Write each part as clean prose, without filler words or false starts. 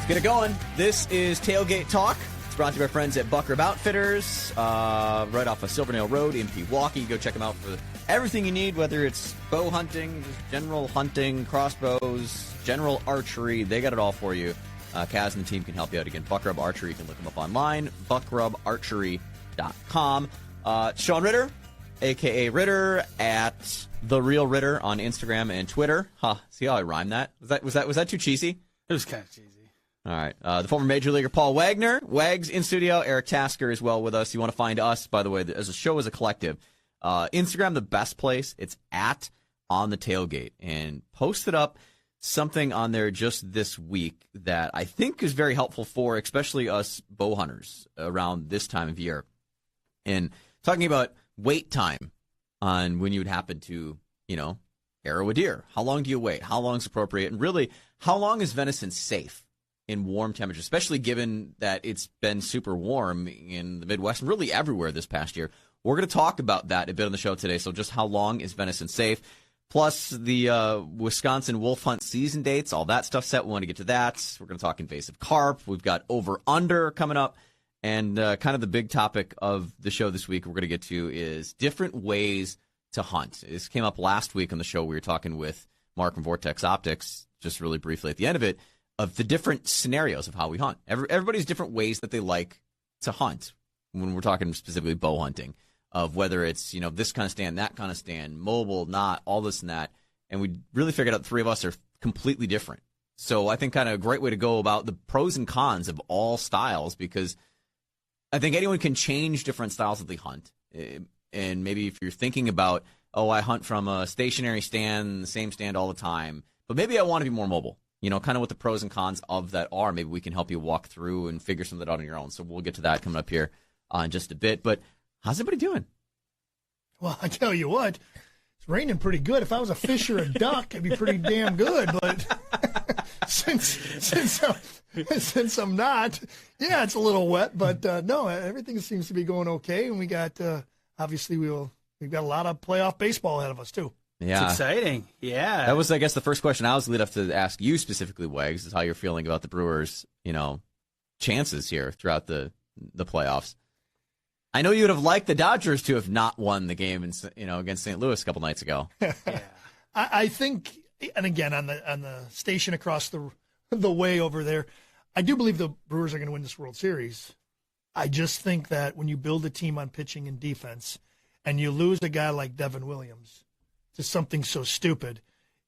Get it going. This is Tailgate Talk. It's brought to you by friends at Buck Rub Outfitters, right off of Silvernail Road in Pewaukee. Go check them out for everything you need, whether it's bow hunting, just general hunting, crossbows, general archery. They got it all for you. Kaz and the team can help you out. Again, Buck Rub Archery. You can look them up online, buckrubarchery.com. Shaun Ritter, a.k.a. Ritter, at The Real Ritter on Instagram and Twitter. See how I rhymed that? Was that too cheesy? It was kind of cheesy. All right. The former Major Leaguer Paul Wagner. Wags in studio. Eric Tasker is well with us. You want to find us, by the way, as a show, as a collective. Instagram, the best place. It's at On The Tailgate. And posted up something on there just this week that I think is very helpful for especially us bow hunters around this time of year. And talking about wait time on when you would happen to, arrow a deer. How long do you wait? How long is appropriate? And really, how long is venison safe in warm temperatures, especially given that it's been super warm in the Midwest and really everywhere this past year? We're going to talk about that a bit on the show today. So just how long is venison safe? Plus the Wisconsin wolf hunt season dates, all that stuff set. We want to get to that. We're going to talk invasive carp. We've got over-under coming up. And kind of the big topic of the show this week we're going to get to is different ways to hunt. This came up last week on the show. We were talking with Mark from Vortex Optics, just really briefly at the end of it, of the different scenarios of how we hunt. Everybody's different ways that they like to hunt when we're talking specifically bow hunting, of whether it's, this kind of stand, that kind of stand, mobile, not, all this and that. And we really figured out the three of us are completely different. So I think kind of a great way to go about the pros and cons of all styles, because I think anyone can change different styles that they hunt. And maybe if you're thinking about, I hunt from a stationary stand, the same stand all the time, but maybe I want to be more mobile. Kind of what the pros and cons of that are. Maybe we can help you walk through and figure some of that out on your own. So we'll get to that coming up here in just a bit. But how's everybody doing? Well, I tell you what, it's raining pretty good. If I was a fish or a duck, it'd be pretty damn good. But since I'm not, it's a little wet. But no, everything seems to be going okay. And we got obviously we've got a lot of playoff baseball ahead of us too. Yeah. It's exciting. Yeah. That was, I guess, the first question I was lead up to ask you specifically, Wags, is how you're feeling about the Brewers, chances here throughout the playoffs. I know you would have liked the Dodgers to have not won the game against St. Louis a couple nights ago. Yeah. I think, and again, on the station across the way over there, I do believe the Brewers are going to win this World Series. I just think that when you build a team on pitching and defense and you lose a guy like Devin Williams to something so stupid,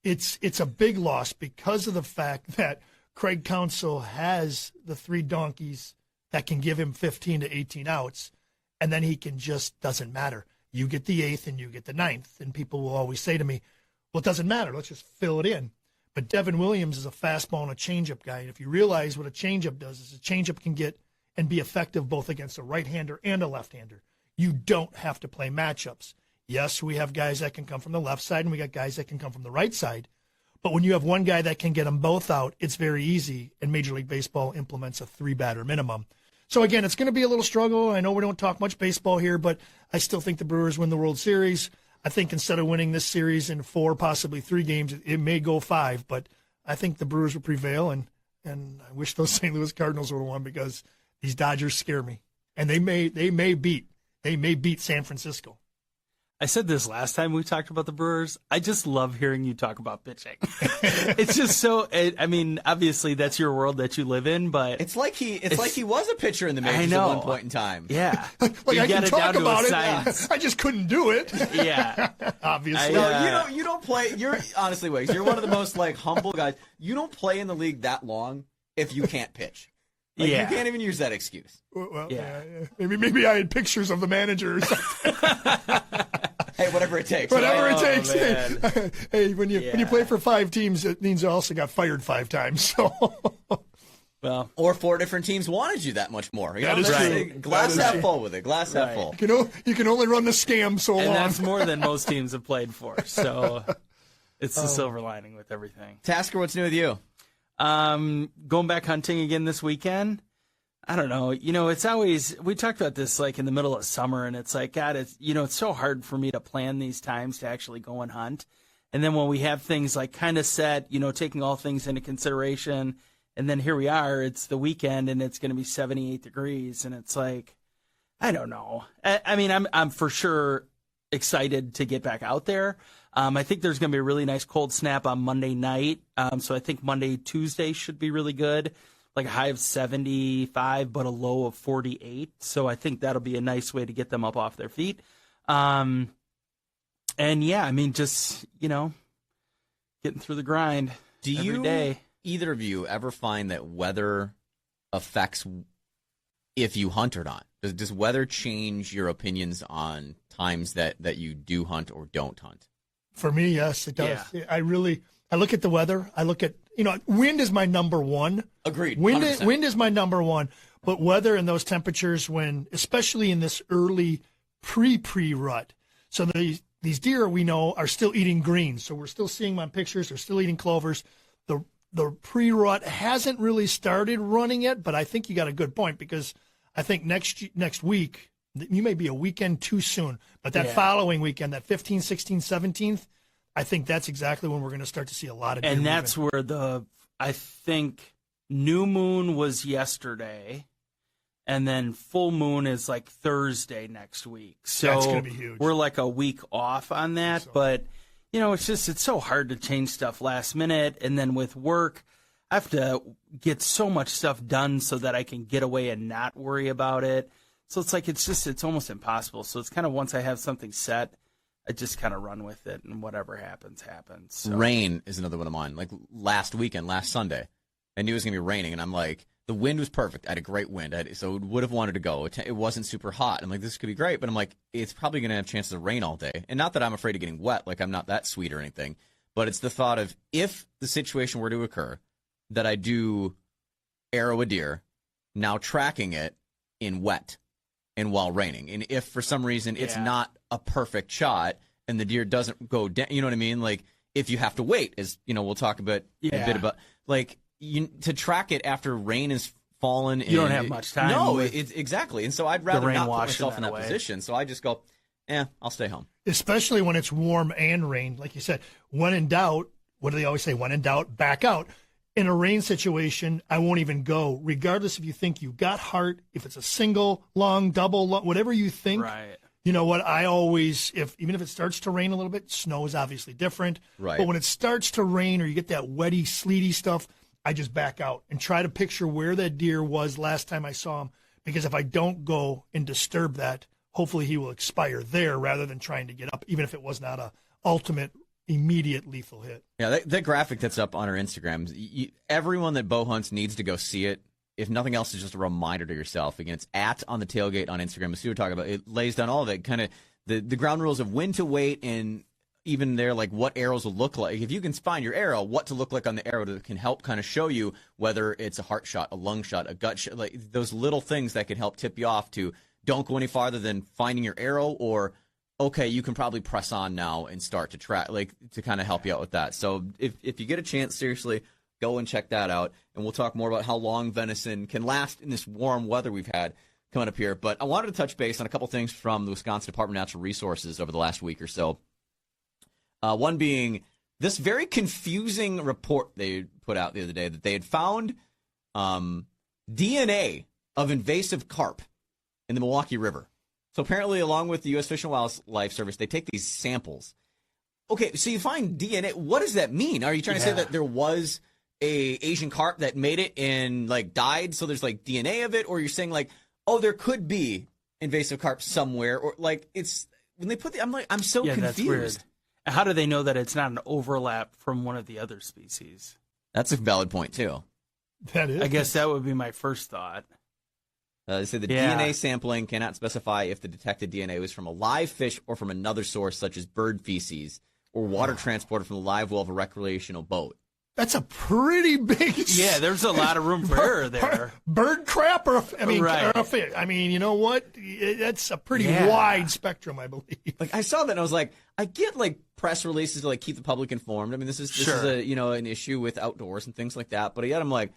it's a big loss because of the fact that Craig Counsell has the three donkeys that can give him 15 to 18 outs, and then he can just, doesn't matter. You get the eighth and you get the ninth, and people will always say to me, well, it doesn't matter. Let's just fill it in. But Devin Williams is a fastball and a changeup guy, and if you realize what a changeup does is a changeup can get and be effective both against a right-hander and a left-hander. You don't have to play matchups. Yes, we have guys that can come from the left side, and we got guys that can come from the right side. But when you have one guy that can get them both out, it's very easy, and Major League Baseball implements a 3-batter minimum. So, again, it's going to be a little struggle. I know we don't talk much baseball here, but I still think the Brewers win the World Series. I think instead of winning this series in 4, possibly 3 games, it may go 5. But I think the Brewers will prevail, and I wish those St. Louis Cardinals would have won because these Dodgers scare me. And they may beat San Francisco. I said this last time we talked about the Brewers. I just love hearing you talk about pitching. It's just so. Obviously that's your world that you live in, but it's like he was a pitcher in the majors at one point in time. Yeah, like I can talk about it. I just couldn't do it. Yeah, obviously. You don't play. You're honestly, Wags, you're one of the most humble guys. You don't play in the league that long if you can't pitch. You can't even use that excuse. Well, yeah. Maybe I had pictures of the managers. Hey, whatever it takes. Whatever it takes. Man. Hey, when you play for 5 teams, it means you also got fired 5 times. So, well, or 4 different teams wanted you that much more. That is true. Glass half full with it. Glass half full. You can only run the scam so long. And that's more than most teams have played for. So it's the silver lining with everything. Tasker, what's new with you? Going back hunting again this weekend. I don't know. It's always, we talked about this in the middle of summer, and it's like, God, it's so hard for me to plan these times to actually go and hunt. And then when we have things kind of set, taking all things into consideration And then here we are, it's the weekend and it's going to be 78 degrees. And it's like, I don't know. I mean, I'm for sure excited to get back out there. I think there's going to be a really nice cold snap on Monday night. So I think Monday, Tuesday should be really good. Like a high of 75, but a low of 48. So I think that'll be a nice way to get them up off their feet. And yeah, I mean, just, getting through the grind every day. Either of you ever find that weather affects if you hunt or not? Does weather change your opinions on times that you do hunt or don't hunt? For me, yes, it does. Yeah. I look at the weather. I look at, wind is my number one. Agreed. Wind is my number one. But weather and those temperatures especially in this early pre-rut. So these deer we know are still eating greens. So we're still seeing them on pictures. They're still eating clovers. The pre-rut hasn't really started running yet, but I think you got a good point because I think next week, you may be a weekend too soon, but that following weekend, that 15th, 16th, 17th, I think that's exactly when we're going to start to see a lot of deer And that's moving. where I think new moon was yesterday, and then full moon is like Thursday next week. So That's going to be huge. we're like a week off on that, but it's so hard to change stuff last minute. And then with work, I have to get so much stuff done so that I can get away and not worry about it. So it's like, it's almost impossible. So it's kind of once I have something set, I just kind of run with it and whatever happens, happens. So. Rain is another one of mine. Like last Sunday, I knew it was going to be raining, and I'm like, the wind was perfect. I had a great wind, so would have wanted to go. It wasn't super hot. I'm like, this could be great, but I'm like, it's probably going to have chances of rain all day. And not that I'm afraid of getting wet, like I'm not that sweet or anything, but it's the thought of if the situation were to occur that I do arrow a deer, now tracking it in wet and while raining. And if for some reason it's not a perfect shot and the deer doesn't go down, you know what I mean? Like if you have to wait, as we'll talk a bit about, like to track it after rain has fallen. You don't have much time. No, it's exactly. And so I'd rather not put myself in that away. position. So I just go, I'll stay home. Especially when it's warm and rain. Like you said, when in doubt, what do they always say? When in doubt, back out. In a rain situation, I won't even go, regardless if you think you got heart, if it's a single, long, double, long, whatever you think. Right. You know what? I always, even if it starts to rain a little bit, snow is obviously different. Right. But when it starts to rain or you get that wetty, sleety stuff, I just back out and try to picture where that deer was last time I saw him. Because if I don't go and disturb that, hopefully he will expire there rather than trying to get up, even if it was not a ultimate immediate lethal hit. Yeah, that graphic that's up on our Instagram, everyone that bow hunts needs to go see it. If nothing else, it's just a reminder to yourself. Again, it's @on the tailgate on Instagram. As we were talking about, it lays down all of it, kind of the ground rules of when to wait, and even there, like what arrows will look like. If you can find your arrow, what to look like on the arrow that can help kind of show you whether it's a heart shot, a lung shot, a gut shot, like those little things that can help tip you off to don't go any farther than finding your arrow, or okay, you can probably press on now and start to track, like to kind of help you out with that. So if you get a chance, seriously, go and check that out. And we'll talk more about how long venison can last in this warm weather we've had coming up here. But I wanted to touch base on a couple things from the Wisconsin Department of Natural Resources over the last week or so. One being this very confusing report they put out the other day that they had found DNA of invasive carp in the Milwaukee River. So apparently, along with the U.S. Fish and Wildlife Service, they take these samples. Okay, so you find DNA. What does that mean? Are you trying to say that there was a Asian carp that made it and like died, so there's like DNA of it? Or you're saying like, oh, there could be invasive carp somewhere, or like it's when they put the, I'm so confused. That's weird. How do they know that it's not an overlap from one of the other species? That's a valid point too. That is. I guess that would be my first thought. They say the DNA sampling cannot specify if the detected DNA was from a live fish or from another source, such as bird feces or water transported from the live well of a recreational boat. That's a pretty big. Yeah, there's a lot of room for error there. Bird crap, or Right. or a fish. I mean, you know what? That's a pretty wide spectrum, I believe. Like I saw that and I was like, I get like press releases to like keep the public informed. I mean, this is a an issue with outdoors and things like that. But yet I'm like,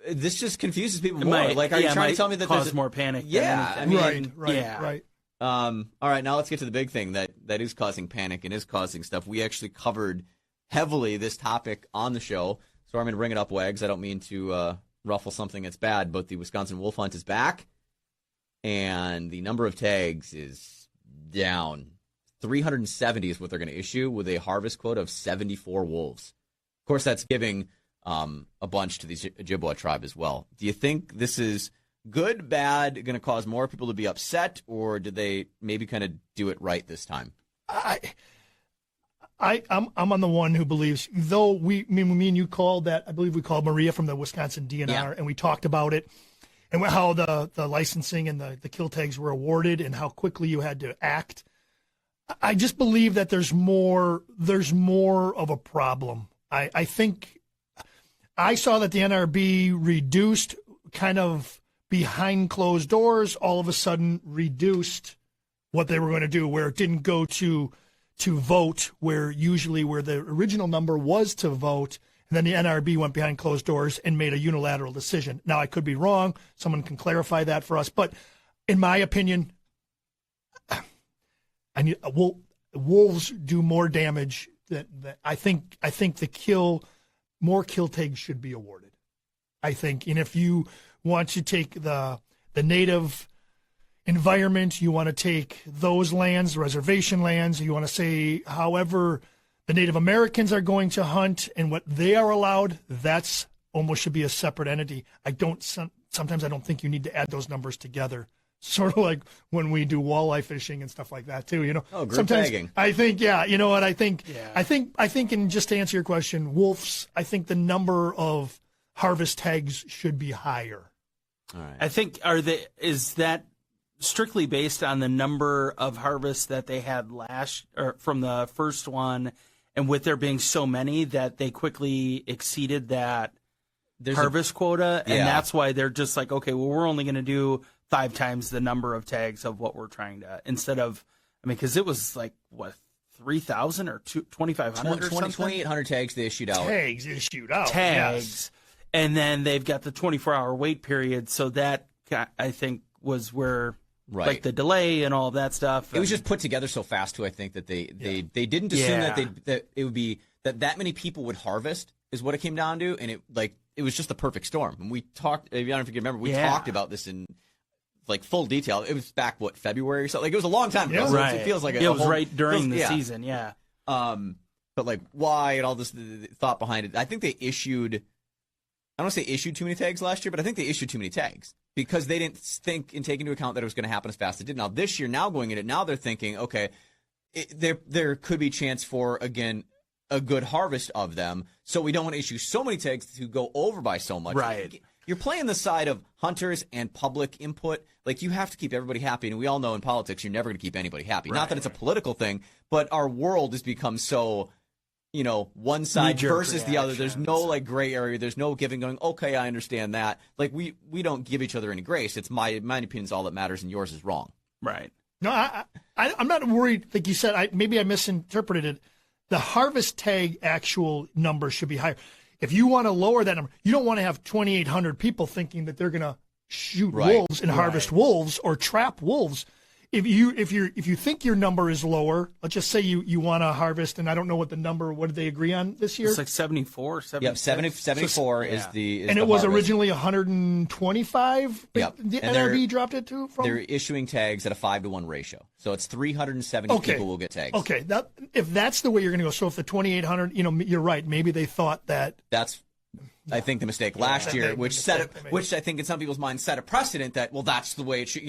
this just confuses people more. Are you trying to tell me that cause more panic? Yeah, than anything? Right. All right, now let's get to the big thing that is causing panic and is causing stuff. We actually covered heavily this topic on the show, so So I'm going to bring it up, Wags. I don't mean to ruffle something that's bad, but the Wisconsin wolf hunt is back, and the number of tags is down. 370 is what they're going to issue with a harvest quota of 74 wolves. Of course, that's giving a bunch to the Ojibwa tribe as well. Do you think this is good, bad, going to cause more people to be upset, or did they maybe kind of do it right this time? I'm on the one who believes, though me and you called that, I believe we called Maria from the Wisconsin DNR, and we talked about it and how the licensing and the kill tags were awarded and how quickly you had to act. I just believe that there's more of a problem. I think I saw that the NRB reduced kind of behind closed doors, all of a sudden reduced what they were going to do, where it didn't go to vote, where the original number was to vote, and then the NRB went behind closed doors and made a unilateral decision. Now, I could be wrong. Someone can clarify that for us. But in my opinion, wolves do more damage than I think more kill tags should be awarded. I think, and if you want to take the native environment, you want to take those lands, reservation lands, you want to say however the Native Americans are going to hunt and what they are allowed, that's almost should be a separate entity. Sometimes I don't think you need to add those numbers together. Sort of like when we do walleye fishing and stuff like that too, group sometimes tagging. I think, you know what I think? Yeah. I think, and just to answer your question, wolves, I think the number of harvest tags should be higher. All right. I think is that strictly based on the number of harvests that they had from the first one, and with there being so many that they quickly exceeded that harvest quota, and that's why they're just like, okay, well, we're only going to do 5 times the number of tags of what we're trying to, instead of, because it was like, what, 3,000 or 2,500 or something? 2,800 tags they issued out. Tags issued out. Tags. Yes. And then they've got the 24-hour wait period, so that, I think, was where, like, the delay and all of that stuff. It was just put together so fast, too, I think, that they didn't assume that it would be, that many people would harvest, is what it came down to, and it was just the perfect storm. And we talked, I don't know if you can remember, we talked about this in full detail. It was back, February or something? It was a long time ago. So it feels like it was right during the season, But why and all this the thought behind it. I think they issued, I don't want to say issued too many tags last year, but I think they issued too many tags because they didn't think and take into account that it was going to happen as fast as it did. Now this year, going in it, now they're thinking, okay, there could be chance for, again, a good harvest of them. So we don't want to issue so many tags to go over by so much. Right. You're playing the side of hunters and public input. You have to keep everybody happy. And we all know in politics, you're never going to keep anybody happy. Not that it's a political thing, but our world has become so, one side versus the other. There's no gray area. There's no giving going, okay, I understand that. We don't give each other any grace. It's my opinion is all that matters and yours is wrong. Right. No, I'm not worried. Like you said, maybe I misinterpreted it. The harvest tag actual number should be higher. If you want to lower that number, you don't want to have 2,800 people thinking that they're going to shoot wolves and harvest wolves or trap wolves. If you think your number is lower, let's just say you want to harvest, and I don't know what the number. What did they agree on this year? It's like 74, 76. Yep, 74 is the. And it was originally 125. Yep. The NRB dropped it to. They're issuing tags at a 5-to-1 ratio, so it's 370 people will get tags. Okay, if that's the way you're going to go, so if the 2,800, you're right. Maybe they thought that. That's. I think the mistake last year, which I think in some people's minds set a precedent that that's the way it should.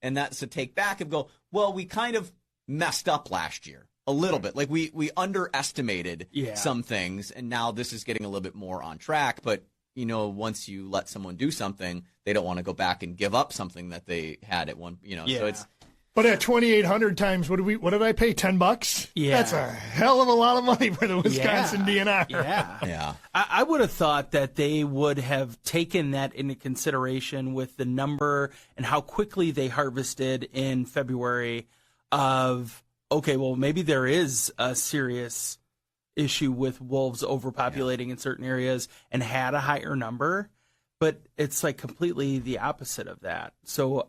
And that's a take back and go, well, we kind of messed up last year a little bit. We underestimated some things, and now this is getting a little bit more on track. But, once you let someone do something, they don't want to go back and give up something that they had at one, so it's. But at 2,800 times, what did I pay? $10? Yeah. That's a hell of a lot of money for the Wisconsin DNR. Yeah. Yeah. I would have thought that they would have taken that into consideration with the number and how quickly they harvested in February of, okay, well, maybe there is a serious issue with wolves overpopulating in certain areas and had a higher number. But it's completely the opposite of that. So,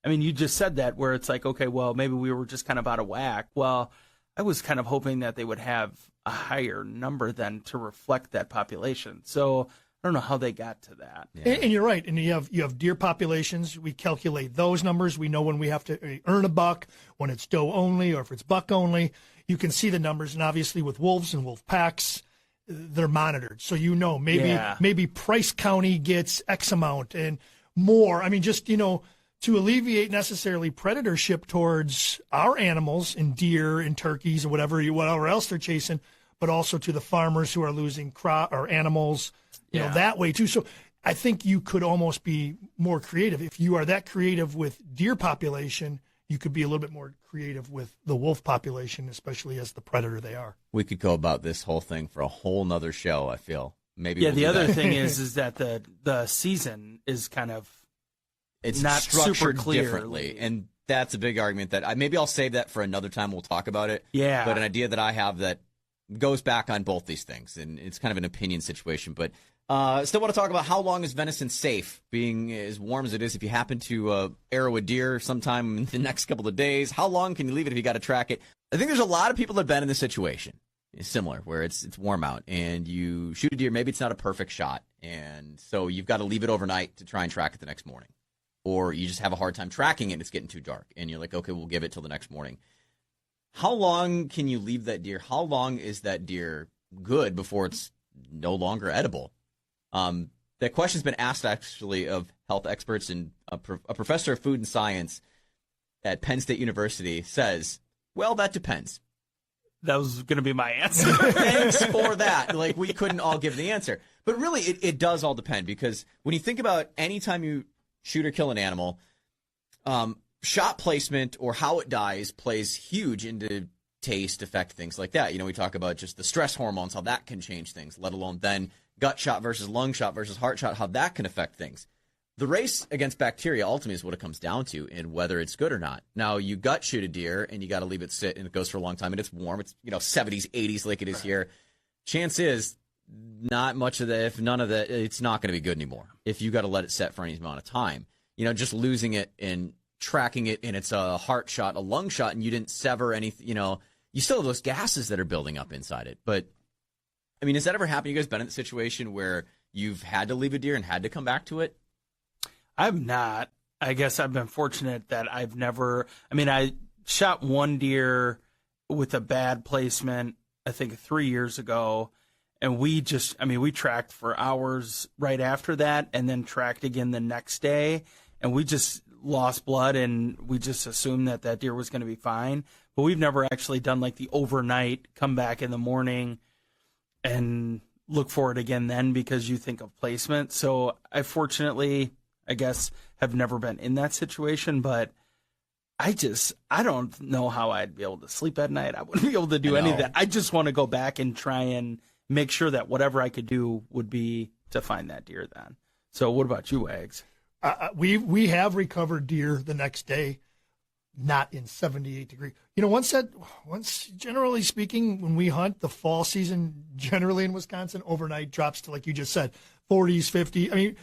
you just said that where it's okay, well, maybe we were just kind of out of whack. Well, I was kind of hoping that they would have a higher number then to reflect that population. So I don't know how they got to that. Yeah. And you're right. And you have deer populations. We calculate those numbers. We know when we have to earn a buck, when it's doe only or if it's buck only. You can see the numbers. And obviously with wolves and wolf packs, they're monitored. So maybe Price County gets X amount and more. I mean, just, to alleviate necessarily predatorship towards our animals and deer and turkeys and whatever else they're chasing, but also to the farmers who are losing crop or animals, that way too. So I think you could almost be more creative. If you are that creative with deer population, you could be a little bit more creative with the wolf population, especially as the predator they are. We could go about this whole thing for a whole nother show, I feel. Maybe. Yeah, the other thing is that the season is kind of it's not structured super clear. Differently, and that's a big argument that maybe I'll save that for another time. We'll talk about it. Yeah. But an idea that I have that goes back on both these things, and it's kind of an opinion situation. But still want to talk about how long is venison safe, being as warm as it is. If you happen to arrow a deer sometime in the next couple of days, how long can you leave it if you got to track it? I think there's a lot of people that have been in this situation. It's similar, where it's warm out, and you shoot a deer. Maybe it's not a perfect shot, and so you've got to leave it overnight to try and track it the next morning. Or you just have a hard time tracking it and it's getting too dark. And you're like, okay, we'll give it till the next morning. How long can you leave that deer? How long is that deer good before it's no longer edible? That question's been asked, actually, of health experts. And a professor of food and science at Penn State University says, well, that depends. That was going to be my answer. Thanks for that. Like, we couldn't all give the answer. But really, it does all depend. Because when you think about any time you shoot or kill an animal, shot placement or how it dies plays huge into taste, effect, things like that. We talk about just the stress hormones, how that can change things, let alone then gut shot versus lung shot versus heart shot, how that can affect things. The race against bacteria ultimately is what it comes down to, and whether it's good or not. Now, you gut shoot a deer and you got to leave it sit, and it goes for a long time, and it's warm. It's 70s, 80s like it is here. Chance is not much of that, if none of that, it's not going to be good anymore if you got to let it set for any amount of time. Just losing it and tracking it, and it's a heart shot, a lung shot, and you didn't sever anything, you still have those gases that are building up inside it. But, I mean, has that ever happened? You guys been in a situation where you've had to leave a deer and had to come back to it? I've not. I guess I've been fortunate that I've never, I shot one deer with a bad placement, I think 3 years ago. And we tracked for hours right after that and then tracked again the next day. And we just lost blood and we just assumed that deer was going to be fine. But we've never actually done like the overnight, come back in the morning and look for it again then because you think of placement. So I fortunately, I guess, have never been in that situation. But I don't know how I'd be able to sleep at night. I wouldn't be able to do any of that. I just want to go back and try and make sure that whatever I could do would be to find that deer then. So what about you, Wags? We have recovered deer the next day, not in 78 degrees. Once generally speaking, when we hunt, the fall season generally in Wisconsin overnight drops to, like you just said, 40s, 50. I mean,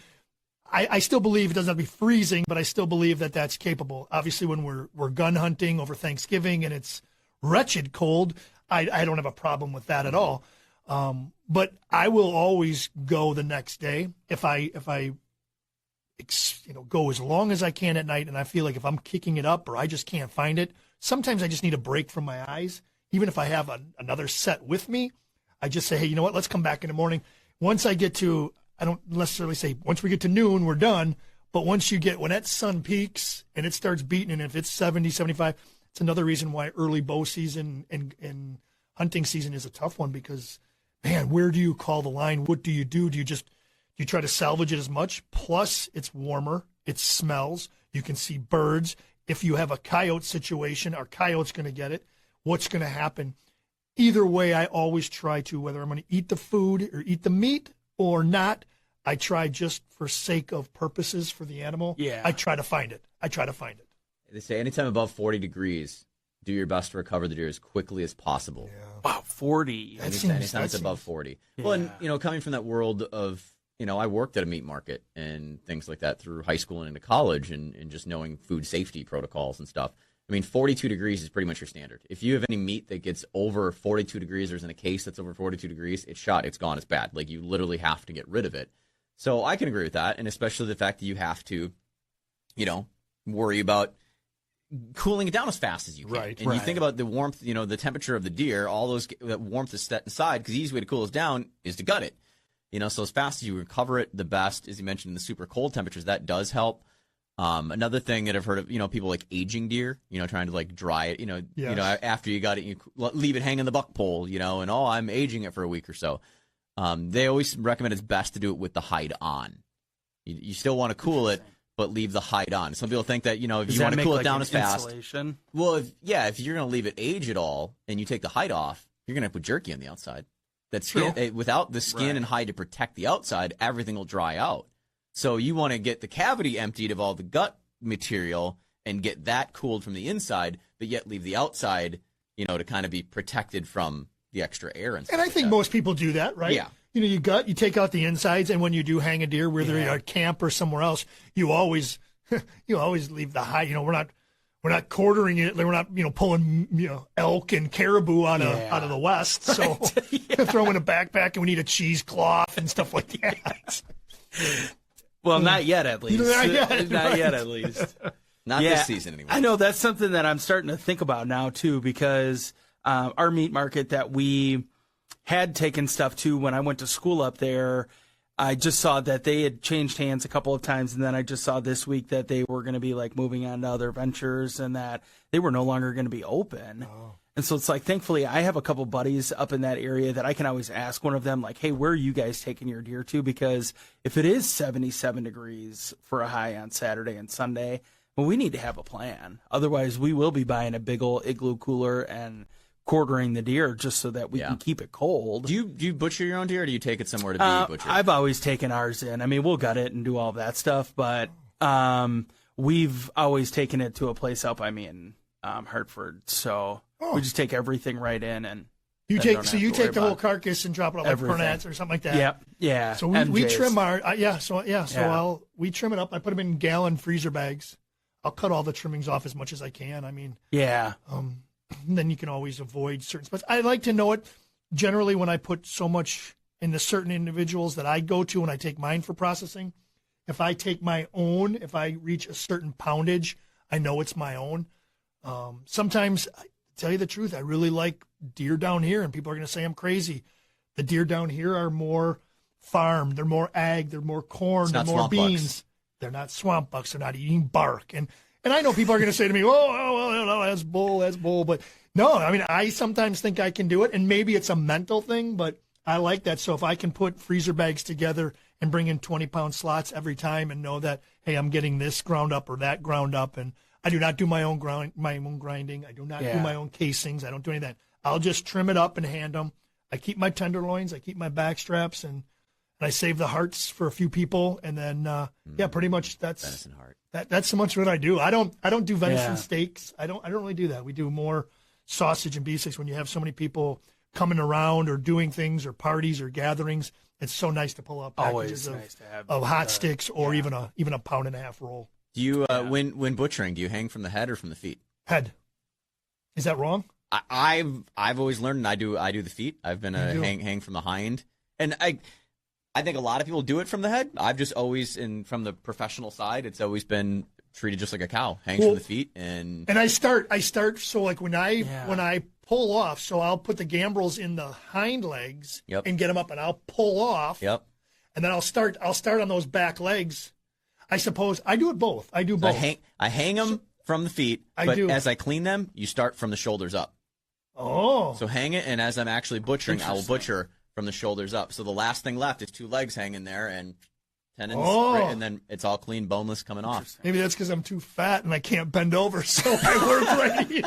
I still believe it doesn't have to be freezing, but I still believe that that's capable. Obviously, when we're gun hunting over Thanksgiving and it's wretched cold, I don't have a problem with that at all. But I will always go the next day if I go as long as I can at night, and I feel like if I'm kicking it up or I just can't find it, sometimes I just need a break from my eyes. Even if I have another set with me, I just say, hey, you know what? Let's come back in the morning. Once I get to, I don't necessarily say once we get to noon, we're done. But when that sun peaks and it starts beating, and if it's 70, 75, it's another reason why early bow season and hunting season is a tough one because, man, where do you call the line? What do you do? Do you try to salvage it as much? Plus, it's warmer. It smells. You can see birds. If you have a coyote situation, our coyote's going to get it. What's going to happen? Either way, I always try to, whether I'm going to eat the food or eat the meat or not, I try just for sake of purposes for the animal. Yeah. I try to find it. They say anytime above 40 degrees, do your best to recover the deer as quickly as possible. Yeah. Wow, 40. Anytime it's above 40. Yeah. Well, and, coming from that world of, I worked at a meat market and things like that through high school and into college and just knowing food safety protocols and stuff. I mean, 42 degrees is pretty much your standard. If you have any meat that gets over 42 degrees or is in a case that's over 42 degrees, it's shot, it's gone, it's bad. Like, you literally have to get rid of it. So I can agree with that, and especially the fact that you have to, worry about cooling it down as fast as you can. Right, and you think about the warmth, the temperature of the deer, all that warmth is set aside, because the easy way to cool it down is to gut it. So as fast as you recover it, the best, as you mentioned, in the super cold temperatures, that does help. Another thing that I've heard of, people like aging deer, trying to like dry it, Yes. after you got it, you leave it hanging the buck pole, and I'm aging it for a week or so. They always recommend it's best to do it with the hide on. You still want to cool it, but leave the hide on. Some people think that, if you want to cool it down as fast. Insulation? Well, if you're going to leave it age at all and you take the hide off, you're going to put jerky on the outside. That skin, without the skin and hide to protect the outside, everything will dry out. So you want to get the cavity emptied of all the gut material and get that cooled from the inside, but yet leave the outside, to kind of be protected from the extra air and stuff. And I think most people do that, right? Yeah. You take out the insides, and when you do hang a deer, whether you're at camp or somewhere else, you always leave the hide. We're not quartering it. We're not pulling elk and caribou out of the west. So throw in a backpack, and we need a cheesecloth and stuff like that. Well, not yet, at least. Not yet, at least. Not this season, anyway. I know that's something that I'm starting to think about now, too, because our meat market that we had taken stuff to when I went to school up there, I just saw that they had changed hands a couple of times, and then I just saw this week that they were going to be like moving on to other ventures and that they were no longer going to be open. Oh. And so it's like, thankfully, I have a couple buddies up in that area that I can always ask one of them, like, hey, where are you guys taking your deer to? Because if it is 77 degrees for a high on Saturday and Sunday, well, we need to have a plan. Otherwise, we will be buying a big old igloo cooler and quartering the deer just so that we can keep it cold. Do you butcher your own deer, or do you take it somewhere to be butchered? I've always taken ours in. I mean, we'll gut it and do all of that stuff, but we've always taken it to a place up in Hartford. So we just take everything right in, and you take the whole carcass and drop it off like Pernats or something like that. Yeah. So we trim our we trim it up. I put them in gallon freezer bags. I'll cut all the trimmings off as much as I can. I mean, then you can always avoid certain spots. I like to know it generally when I put so much into certain individuals that I go to when I take mine for processing. If I take my own, if I reach a certain poundage, I know it's my own. Sometimes, to tell you the truth, I really like deer down here, and people are going to say I'm crazy. The deer down here are more farm. They're more ag. They're more corn. They're more beans. Bucks. They're not swamp bucks. They're not eating bark. And I know people are going to say to me, oh, that's bull. But no, I mean, I sometimes think I can do it, and maybe it's a mental thing, but I like that. So if I can put freezer bags together and bring in 20-pound slots every time and know that, hey, I'm getting this ground up or that ground up, and I do not do my own grinding. I do not do my own casings. I don't do any of that. I'll just trim it up and hand them. I keep my tenderloins. I keep my back straps, and I save the hearts for a few people, and then pretty much that's venison heart. That's so much what I do. I don't do venison steaks. I don't really do that. We do more sausage and beef steaks when you have so many people coming around or doing things or parties or gatherings. It's so nice to pull out packages of hot sticks or even a 1.5 pound roll. Do you when butchering, do you hang from the head or from the feet? Head. Is that wrong? I've always learned, and I do the feet. I've been a hang from the hind, and I think a lot of people do it from the head. I've just always, from the professional side, it's always been treated just like a cow, hangs from the feet, and I start. So like when I pull off, so I'll put the gambrels in the hind legs and get them up, and I'll pull off. Yep. And then I'll start on those back legs. I suppose I do it both. I do both. I hang them from the feet, but as I clean them, you start from the shoulders up. Oh. So hang it, and as I'm actually butchering, I will butcher from the shoulders up. So the last thing left is 2 legs hanging there and tendons, and then it's all clean, boneless, coming off. Maybe that's because I'm too fat and I can't bend over, so I work right here.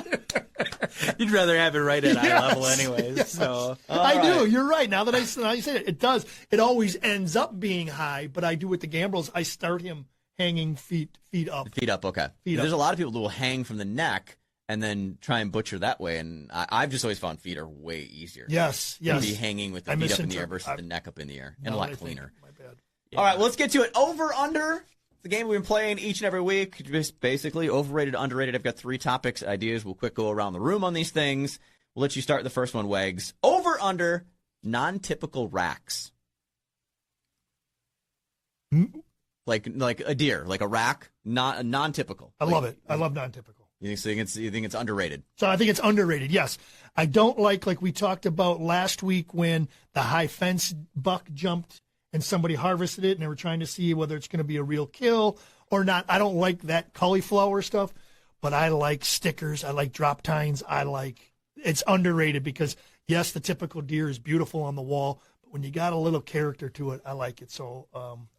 You'd rather have it right at eye level anyways. Yes. So I do. You're right. Now that I say it, it does. It always ends up being high, but I do with the gambrels. I start him hanging feet up. Feet up, okay. There's a lot of people who will hang from the neck and then try and butcher that way, and I've just always found feet are way easier. Yes. To be hanging with the feet up in the air versus the neck up in the air, and a lot cleaner. My bad. Yeah. All right, well, let's get to it. Over, under. the game we've been playing each and every week. Just basically overrated, underrated. I've got 3 topics, ideas. We'll quick go around the room on these things. We'll let you start the first one, Wags. Over, under, non-typical racks. Like a deer, like a rack, not non-typical. I love it. I love non-typical. You think it's underrated? So I think it's underrated, yes. I don't like we talked about last week when the high fence buck jumped and somebody harvested it and they were trying to see whether it's going to be a real kill or not. I don't like that cauliflower stuff, but I like stickers. I like drop tines. It's underrated because, yes, the typical deer is beautiful on the wall, but when you got a little character to it, I like it. So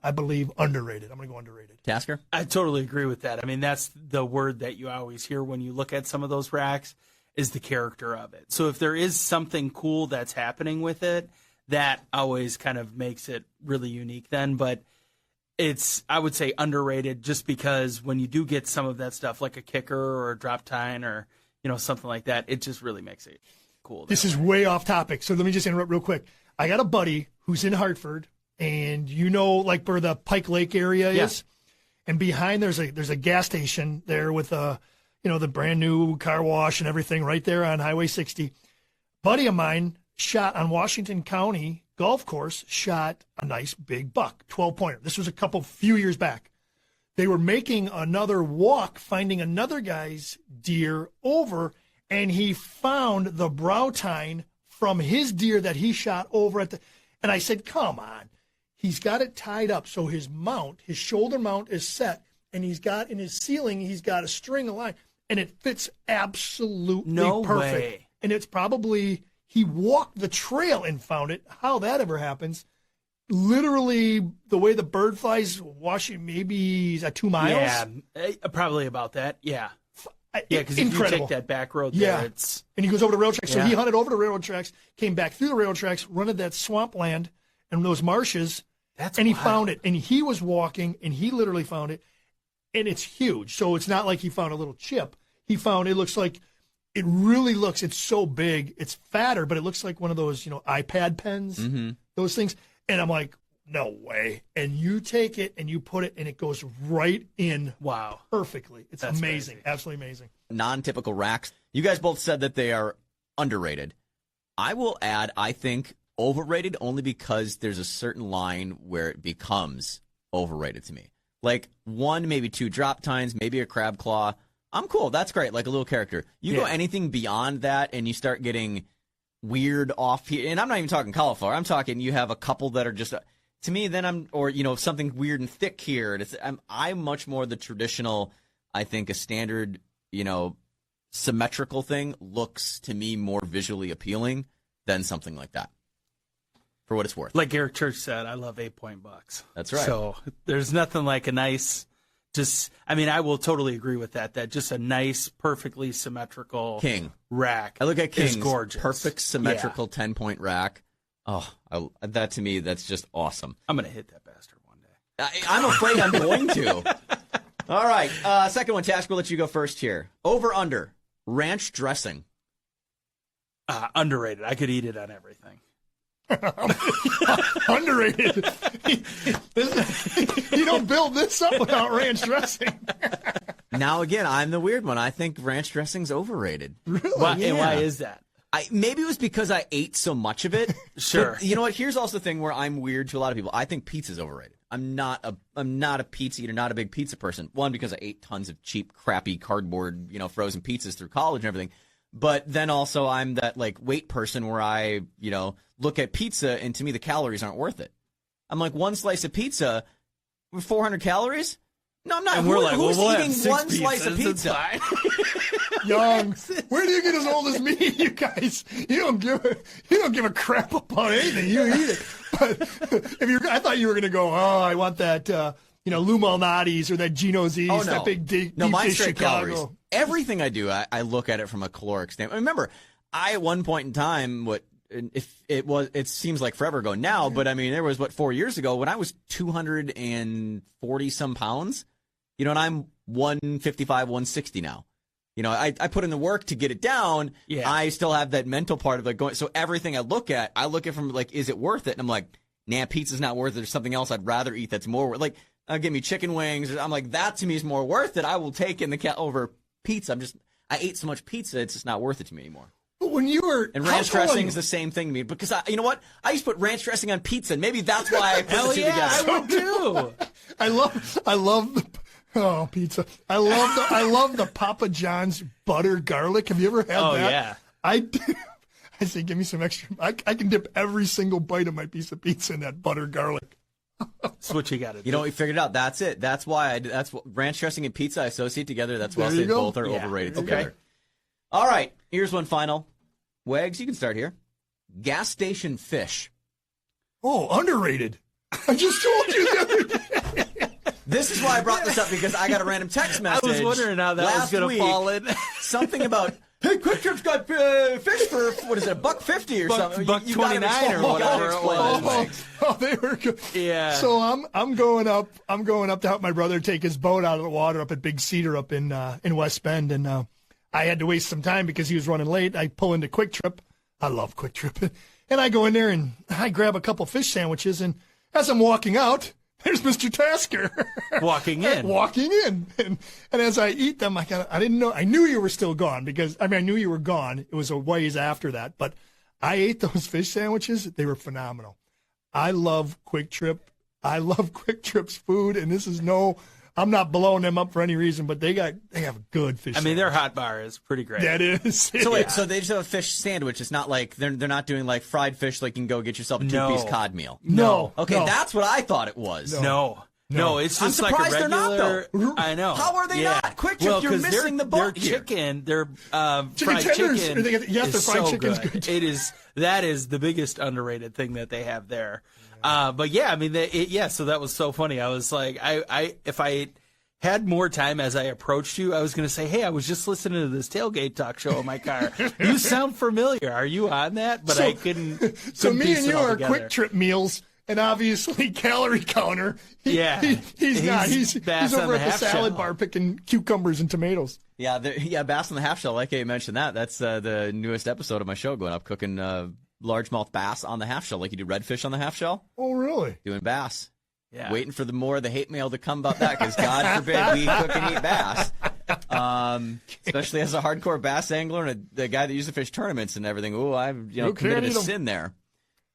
I believe underrated. I'm going to go underrated. Tasker? I totally agree with that. I mean, that's the word that you always hear when you look at some of those racks is the character of it. So if there is something cool that's happening with it, that always kind of makes it really unique then. But it's, I would say, underrated just because when you do get some of that stuff like a kicker or a drop tine or, something like that, it just really makes it cool. This is way off topic, so let me just interrupt real quick. I got a buddy who's in Hartford, and where the Pike Lake area is, and behind there's a gas station there with the brand new car wash and everything right there on Highway 60. Buddy of mine shot on Washington County golf course, shot a nice big buck, 12-pointer. This was a few years back. They were making another walk, finding another guy's deer over, and he found the brow tine from his deer that he shot over and I said, come on. He's got it tied up so his shoulder mount is set, and he's got in his ceiling, he's got a string of line, and it fits absolutely perfect. Way. And it's probably, he walked the trail and found it. How that ever happens. Literally, the way the bird flies, maybe is that 2 miles? Yeah, probably about that. Yeah. Yeah, because if you take that back road there, it's... And he goes over the railroad tracks. So he hunted over the railroad tracks, came back through the railroad tracks, running that swampland and those marshes, he found it. And he was walking, and he literally found it, and it's huge. So it's not like he found a little chip. He found, it's so big. It's fatter, but it looks like one of those, iPad pens, those things. And I'm like, no way. And you take it and you put it, and it goes right in. Wow. Perfectly. That's amazing. Crazy. Absolutely amazing. Non-typical racks. You guys both said that they are underrated. I will add, I think, overrated only because there's a certain line where it becomes overrated to me. Like 1, maybe 2 drop tines, maybe a crab claw. I'm cool. That's great. Like a little character. You go anything beyond that and you start getting weird off here. And I'm not even talking cauliflower. I'm talking you have a couple that are just, to me, then something weird and thick here. And I'm much more the traditional, I think a standard, symmetrical thing looks to me more visually appealing than something like that. For what it's worth. Like Eric Church said, I love 8-point bucks. That's right. So there's nothing like a nice, I will totally agree with that. That just a nice, perfectly symmetrical King rack. I look at King's gorgeous. Perfect symmetrical 10-point rack. Oh, that to me, that's just awesome. I'm going to hit that bastard one day. I'm afraid I'm going to. All right. Second one, Task, we'll let you go first here. Over, under, ranch dressing. Underrated. I could eat it on everything. Underrated. You don't build this up without ranch dressing. Now, again, I'm the weird one. I think ranch dressing's overrated. Really? And why is that? Maybe it was because I ate so much of it. Sure. But you know what? Here's also the thing where I'm weird to a lot of people. I think pizza's overrated. I'm not a pizza eater, not a big pizza person. One, because I ate tons of cheap, crappy cardboard, frozen pizzas through college and everything. But then also I'm that weight person where I, look at pizza and to me the calories aren't worth it. I'm like, one slice of pizza, 400 calories? No, I'm not. And we're like, who's we'll eating one slice of pizza? Young, where do you get as old as me, you guys? You don't give a crap about anything. You eat it. But I thought you were going to go, I want that, Lou Malnati's or that Gino's East, that big deep mine's dish straight Chicago. calories. Everything I do, I look at it from a caloric standpoint. Remember, at one point in time, it seems like forever ago now, but I mean, there was 4 years ago when I was 240 some pounds, and I'm 155, 160 now. I put in the work to get it down. Yeah. I still have that mental part of going. So everything I look at from is it worth it? And I'm like, nah, pizza's not worth it. There's something else I'd rather eat that's more worth. give me chicken wings. I'm like, that to me is more worth it. I will take in the over pizza. I ate so much pizza, it's just not worth it to me anymore. But when you were and ranch dressing is the same thing to me because you know what? I used to put ranch dressing on pizza, and maybe that's why I put the two together. I would too. I love the pizza. I love the Papa John's butter garlic. Have you ever had that? Oh yeah. I say, give me some extra. I can dip every single bite of my piece of pizza in that butter garlic. That's what you got to do. You know, we figured it out. That's it. That's why that's what ranch dressing and pizza I associate together. That's why I'll say both are overrated together. All right, here's one final. Wags, you can start here. Gas station fish. Oh, underrated. I just told you the other day. This is why I brought this up, because I got a random text message. I was wondering how that was going to fall in. Something about, hey, Quick Trip's got fish for, what is it, $1.50 or something? $1.29 or whatever it was. Oh, they were good. Yeah. So I'm going up to help my brother take his boat out of the water up at Big Cedar up in West Bend, and I had to waste some time because he was running late. I pull into Quick Trip. I love Quick Trip. And I go in there and I grab a couple fish sandwiches, and as I'm walking out, there's Mr. Tasker. Walking in. And as I eat them, I didn't know. I knew you were still gone because, I knew you were gone. It was a ways after that. But I ate those fish sandwiches. They were phenomenal. I love Quick Trip. I love Quick Trip's food. And this is I'm not blowing them up for any reason, but they have good fish. Their hot bar is pretty great. That is. So wait, so they just have a fish sandwich. It's not like they're not doing like fried fish like you can go get yourself a 2-piece cod meal. No. Okay, that's what I thought it was. No, it's just I'm like a surprised regular. they're not, though. I know. How are they not? Quick Trip, you're missing the boat their here. chicken, their fried tenders. chicken Yes, is the fried so chicken's good. good. That is the biggest underrated thing that they have there. But yeah, so that was so funny. I was like, if I had more time as I approached you, I was going to say, hey, I was just listening to this tailgate talk show in my car. You sound familiar. Are you on that? But I couldn't. So me piece and it you all are together. Quick Trip meals, and obviously calorie counter. He's not. He's over at the salad bar picking cucumbers and tomatoes. Yeah, Bass on the Half Shell. Like you mentioned that. That's the newest episode of my show going up, cooking largemouth bass on the half shell, like you do redfish on the half shell. Oh, really? Doing bass. Yeah. Waiting for the more of the hate mail to come about that, because God forbid we cook and eat bass. Especially as a hardcore bass angler and the guy that used to fish tournaments and everything. Ooh, I've committed a sin there.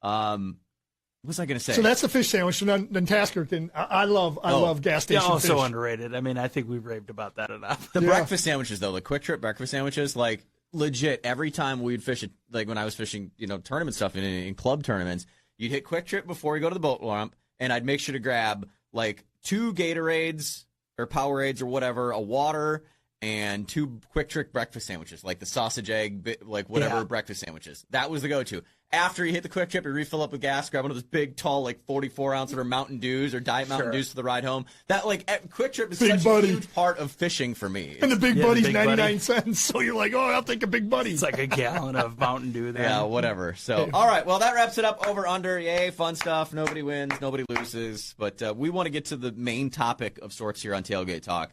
What was I going to say? So that's the fish sandwich. And then Tasker can. I love gas station fish. Also underrated. I think we've raved about that enough. The breakfast sandwiches, though, the Quick Trip breakfast sandwiches, like legit. Every time we'd fish it, like when I was fishing, tournament stuff in club tournaments, you'd hit Quick Trip before you go to the boat ramp. And I'd make sure to grab like 2 Gatorades or Powerades or whatever, a water, and 2 Quick Trip breakfast sandwiches, like the sausage, egg, like whatever breakfast sandwiches. That was the go-to. After you hit the Quick Trip, you refill up with gas, grab one of those big, tall, like 44-ounce or Mountain Dews or Diet Mountain Dews for the ride home. That Quick Trip is such a huge part of fishing for me. And the Big Buddy's 99 cents, so you're like, I'll take a Big Buddy. It's like a gallon of Mountain Dew there. Yeah, whatever. So, all right, well, that wraps it up. Over, under, yay, fun stuff. Nobody wins, nobody loses. But we want to get to the main topic of sorts here on Tailgate Talk.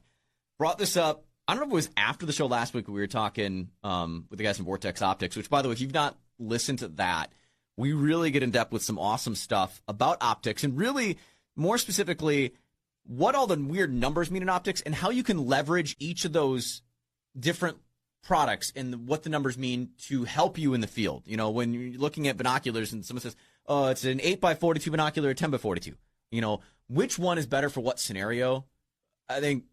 Brought this up, I don't know if it was after the show last week, we were talking with the guys from Vortex Optics, which, by the way, if you've not listened to that, we really get in depth with some awesome stuff about optics, and really, more specifically, what all the weird numbers mean in optics and how you can leverage each of those different products and what the numbers mean to help you in the field. When you're looking at binoculars and someone says, oh, it's an 8x42 binocular or 10x42. Which one is better for what scenario? I think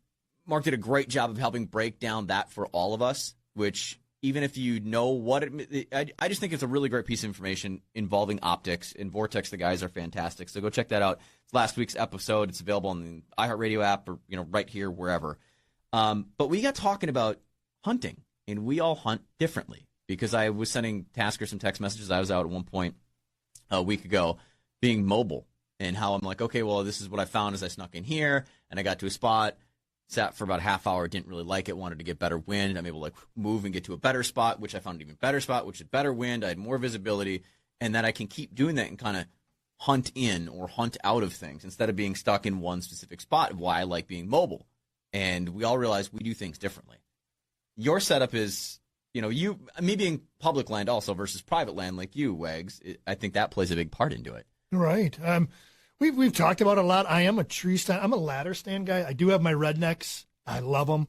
Mark did a great job of helping break down that for all of us, which even if you know what I just think it's a really great piece of information involving optics. And Vortex, the guys are fantastic. So go check that out. It's last week's episode. It's available on the iHeartRadio app or, right here, wherever. But we got talking about hunting, and we all hunt differently, because I was sending Tasker some text messages. I was out at one point a week ago being mobile, and how I'm like, okay, well, this is what I found as I snuck in here, and I got to a spot, sat for about a half hour, didn't really like it, wanted to get better wind. I'm able to move and get to a better spot, which I found an even better spot, which is better wind. I had more visibility, and then I can keep doing that and kind of hunt in or hunt out of things instead of being stuck in one specific spot. Why I like being mobile. And we all realize we do things differently. Your setup is, me being public land also versus private land like you, Wags. I think that plays a big part into it. Right. We've talked about it a lot. I am a tree stand. I'm a ladder stand guy. I do have my rednecks. I love them.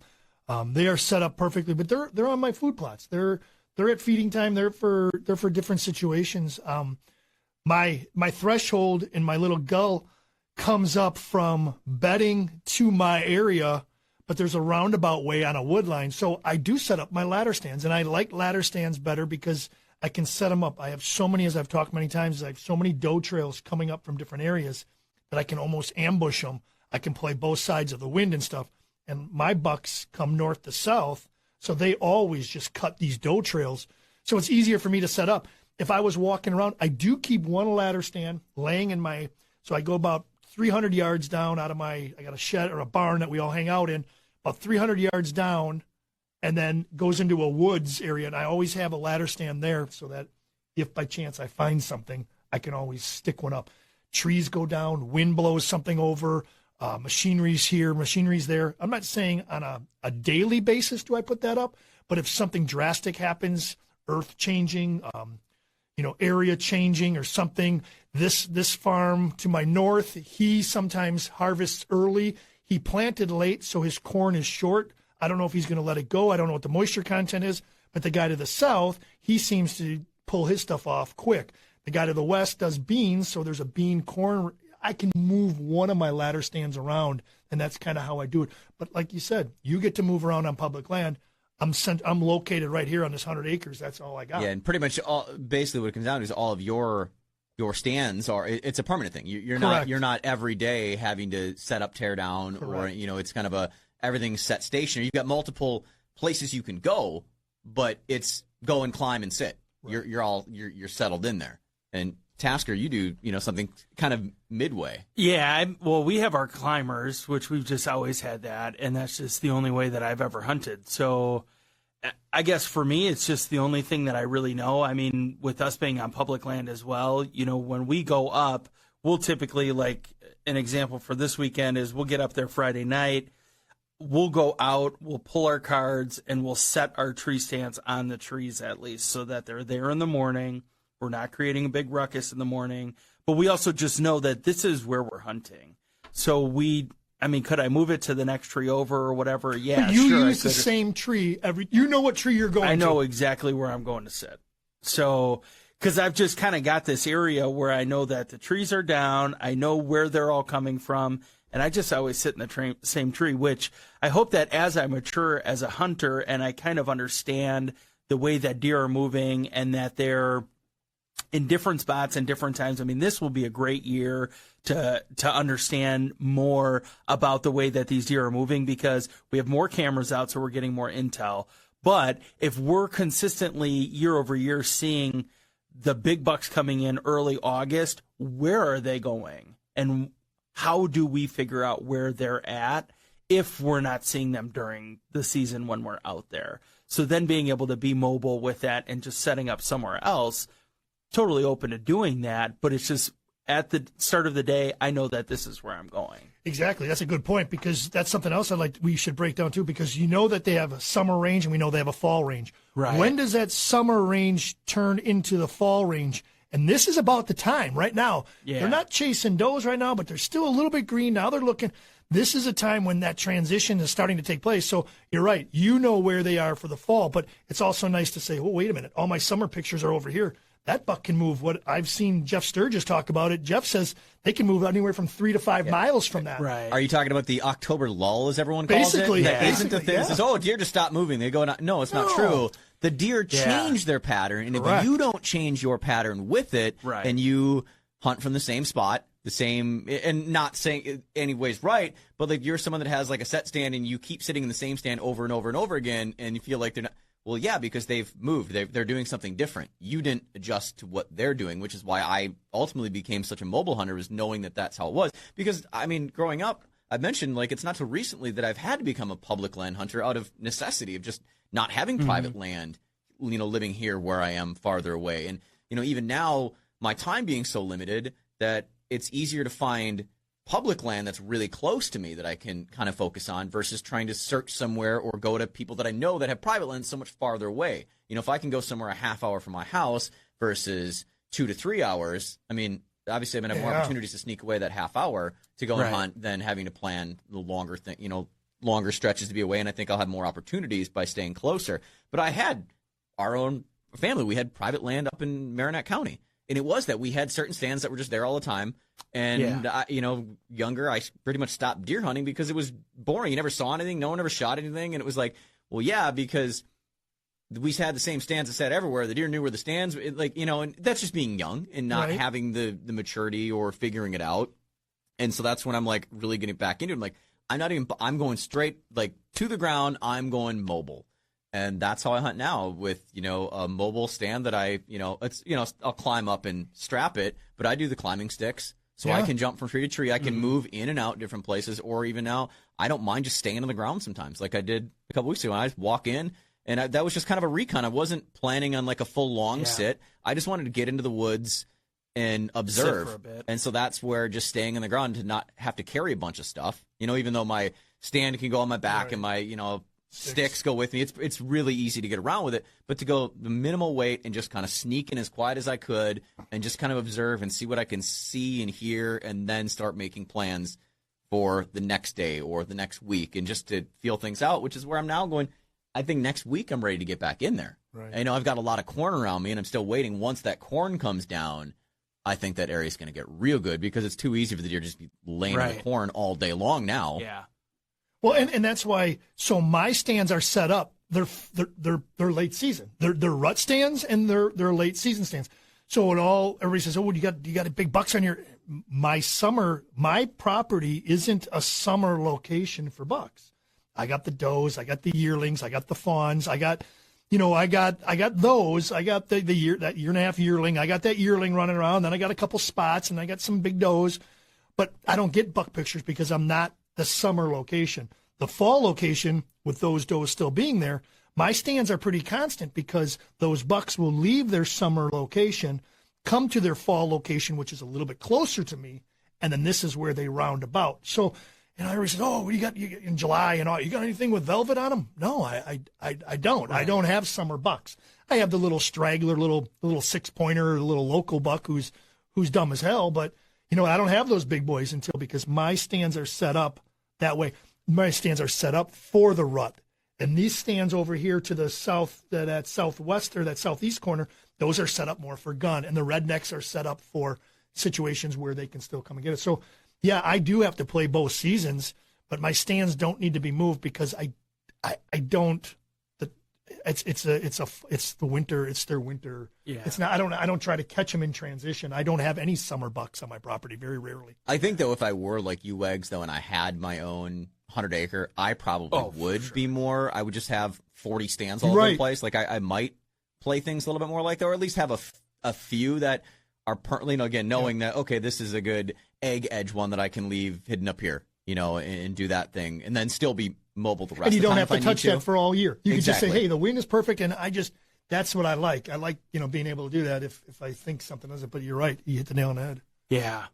They are set up perfectly, but they're on my food plots. They're at feeding time. They're for different situations. My threshold in my little gull comes up from bedding to my area, but there's a roundabout way on a wood line. So I do set up my ladder stands, and I like ladder stands better because I can set them up. I have so many, as I've talked many times, I have so many doe trails coming up from different areas that I can almost ambush them. I can play both sides of the wind and stuff. And my bucks come north to south, so they always just cut these doe trails. So it's easier for me to set up. If I was walking around, I do keep one ladder stand laying in my, so I go about 300 yards down out of I got a shed or a barn that we all hang out in, about 300 yards down, and then goes into a woods area. And I always have a ladder stand there so that if by chance I find something, I can always stick one up. Trees go down, wind blows something over, machinery's here, machinery's there. I'm not saying on a daily basis do I put that up, but if something drastic happens, earth changing, area changing or something, this farm to my north, he sometimes harvests early. He planted late, so his corn is short. I don't know if he's going to let it go. I don't know what the moisture content is, but the guy to the south, he seems to pull his stuff off quick. The guy to the west does beans, so there's a bean corn. I can move one of my ladder stands around, and that's kind of how I do it. But like you said, you get to move around on public land. I'm located right here on this 100 acres. That's all I got. Yeah, and pretty much basically what it comes down to is all of your stands it's a permanent thing. You're not every day having to set up, tear down, Correct. Or it's kind of everything's set stationary. You've got multiple places you can go, but it's go and climb and sit. Right. You're settled in there. And Tasker, you do something kind of midway. Yeah, we have our climbers, which we've just always had that, and that's just the only way that I've ever hunted. So I guess for me, it's just the only thing that I really know. I mean, with us being on public land as well, when we go up, we'll typically, like an example for this weekend is we'll get up there Friday night, we'll go out, we'll pull our cards, and we'll set our tree stands on the trees at least so that they're there in the morning. We're not creating a big ruckus in the morning, but we also just know that this is where we're hunting. So could I move it to the next tree over or whatever? Yeah, but you use the same tree you know what tree you're going to. I know exactly where I'm going to sit. So, because I've just kind of got this area where I know that the trees are down, I know where they're all coming from, and I just always sit in the same tree, which I hope that as I mature as a hunter and I kind of understand the way that deer are moving and that they're in different spots and different times. I mean, this will be a great year to understand more about the way that these deer are moving because we have more cameras out, so we're getting more intel. But if we're consistently year over year seeing the big bucks coming in early August, where are they going? And how do we figure out where they're at if we're not seeing them during the season when we're out there? So then being able to be mobile with that and just setting up somewhere else, totally open to doing that, but it's just at the start of the day, I know that this is where I'm going. Exactly. That's a good point because that's something else we should break down too because you know that they have a summer range and we know they have a fall range. Right. When does that summer range turn into the fall range? And this is about the time right now. Yeah. They're not chasing does right now, but they're still a little bit green. Now they're looking. This is a time when that transition is starting to take place. So you're right. You know where they are for the fall, but it's also nice to say, oh, wait a minute. All my summer pictures are over here. That buck can move. What I've seen Jeff Sturgis talk about it. Jeff says they can move anywhere from 3 to 5 miles from that. Right. Are you talking about the October lull, as everyone calls Basically, it? yeah. Isn't the thing that says, deer just stop moving. They go, no, it's not true. The deer change their pattern, and if you don't change your pattern with it, and you hunt from the same spot, the same, and not saying anyways right, but like you're someone that has like a set stand and you keep sitting in the same stand over and over and over again, and you feel like they're not. Well, yeah, because they've moved. They're doing something different. You didn't adjust to what they're doing, which is why I ultimately became such a mobile hunter, was knowing that that's how it was. Because, I mean, growing up, I mentioned, like, it's not till recently that I've had to become a public land hunter out of necessity of just not having private land, living here where I am farther away. And, even now, my time being so limited that it's easier to find public land that's really close to me that I can kind of focus on versus trying to search somewhere or go to people that I know that have private land so much farther away. If I can go somewhere a half hour from my house versus 2 to 3 hours, I mean, obviously I'm going to have more opportunities to sneak away that half hour to go and hunt than having to plan the longer thing, longer stretches to be away. And I think I'll have more opportunities by staying closer. But I had our own family. We had private land up in Marinette County. And it was that we had certain stands that were just there all the time. And, younger, I pretty much stopped deer hunting because it was boring. You never saw anything. No one ever shot anything. And it was like, well, yeah, because we had the same stands that sat everywhere. The deer knew where the stands, and that's just being young and not having the maturity or figuring it out. And so that's when I'm like really getting back into it. I'm like, I'm going straight to the ground. I'm going mobile. And that's how I hunt now with, a mobile stand that I'll climb up and strap it, but I do the climbing sticks so I can jump from tree to tree. I can move in and out different places, or even now I don't mind just staying on the ground sometimes like I did a couple weeks ago. I just walk in and that was just kind of a recon. I wasn't planning on like a full long sit. I just wanted to get into the woods and observe. Sit for a bit. And so that's where just staying on the ground to not have to carry a bunch of stuff, even though my stand can go on my back and my, sticks go with me. It's really easy to get around with it, but to go the minimal weight and just kind of sneak in as quiet as I could and just kind of observe and see what I can see and hear, and then start making plans for the next day or the next week, and just to feel things out, which is where I'm now going. I think next week I'm ready to get back in there. Right. I know I've got a lot of corn around me, and I'm still waiting. Once that corn comes down, I think that area is going to get real good because it's too easy for the deer to just be laying in the corn all day long now. Yeah. Well, and that's why. So my stands are set up. They're late season. They're rut stands and they're late season stands. So everybody says, "Oh, you got a big bucks on your." My property isn't a summer location for bucks. I got the does, I got the yearlings, I got the fawns, I got those. I got that year and a half yearling. I got that yearling running around. Then I got a couple spots, and I got some big does. But I don't get buck pictures because I'm not the summer location. The fall location, with those does still being there, my stands are pretty constant because those bucks will leave their summer location, come to their fall location, which is a little bit closer to me, and then this is where they round about. So, and I always said, "Oh, what do you got in July and all? You got anything with velvet on them?" No, I don't. Right. I don't have summer bucks. I have the little straggler, little 6-pointer, the little local buck who's dumb as hell. But I don't have those big boys because my stands are set up that way. My stands are set up for the rut. And these stands over here to the south, that southwest or that southeast corner, those are set up more for gun. And the rednecks are set up for situations where they can still come and get it. So, yeah, I do have to play both seasons, but my stands don't need to be moved because I don't. It's the winter. It's their winter. Yeah. It's not. I don't try to catch them in transition. I don't have any summer bucks on my property. Very rarely. I think though, if I were like you, Wags, though, and I had my own 100-acre, I probably would be more. I would just have 40 stands all over the place. Like I might play things a little bit more like that, or at least have a few that are permanently, again, knowing that, okay, this is a good egg edge one that I can leave hidden up here, and do that thing, and then still be mobile the rest of the time. And you don't have to touch that for all year. You can just say, Exactly. hey, the wind is perfect, and that's what I like. I like, being able to do that if I think something doesn't. But you're right. You hit the nail on the head. Yeah.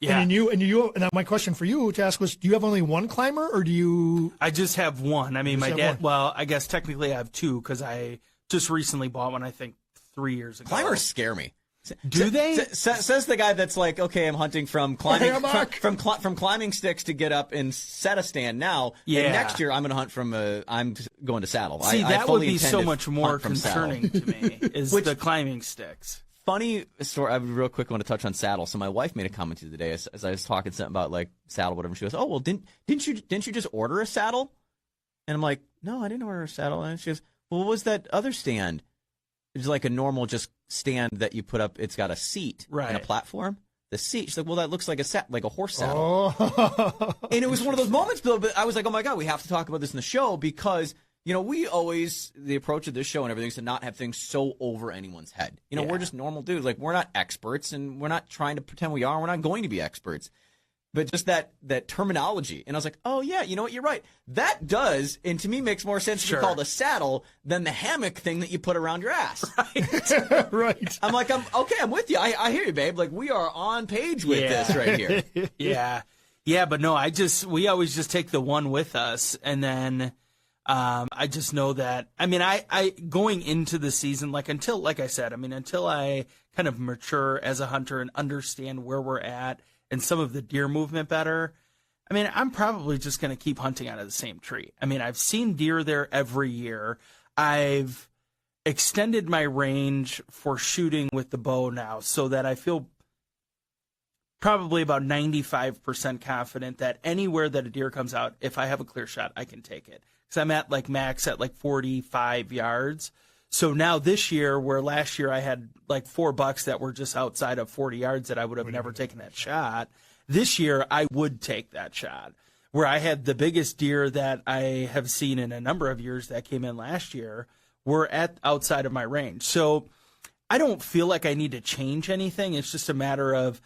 Yeah. And my question for you to ask was, do you have only one climber, or do you? I just have one. I mean, my have dad, one. well, I guess technically I have two because I just recently bought one, I think 3 years ago. Climbers scare me. Do they? Says the guy that's like, okay, I'm hunting from climbing from climbing sticks to get up and set a stand now. Yeah. And next year I'm going to hunt from I'm going to saddle. See, I that would fully be intend so to much more hunt from saddle. concerning to me is the climbing sticks. Funny story. I real quick want to touch on saddle. So my wife made a comment to you today as I was talking something about like saddle, whatever. She goes, "Oh well, didn't you just order a saddle?" And I'm like, "No, I didn't order a saddle." And she goes, "Well, what was that other stand?" It's like a normal just stand that you put up. It's got a seat and a platform. The seat. She's like, "Well, that looks like a horse saddle." Oh. And it was one of those moments, Bill. But I was like, "Oh my god, we have to talk about this in the show because." We always, the approach of this show and everything is to not have things so over anyone's head. We're just normal dudes. Like, we're not experts, and we're not trying to pretend we are. We're not going to be experts. But just that terminology. And I was like, oh, yeah, you know what? You're right. That does, and to me, makes more sense to be called a saddle than the hammock thing that you put around your ass. Right. Right. I'm like, I'm with you. I hear you, babe. Like, we are on page with this right here. Yeah. Yeah, but no, we always just take the one with us, and then I just know that, I mean, I going into the season, until I kind of mature as a hunter and understand where we're at and some of the deer movement better, I mean, I'm probably just going to keep hunting out of the same tree. I mean, I've seen deer there every year. I've extended my range for shooting with the bow now so that I feel probably about 95% confident that anywhere that a deer comes out, if I have a clear shot, I can take it. Because I'm at max at 45 yards. So now this year, where last year I had 4 bucks that were just outside of 40 yards that I would have never taken that shot, this year I would take that shot. Where I had the biggest deer that I have seen in a number of years that came in last year were outside of my range. So I don't feel like I need to change anything. It's just a matter of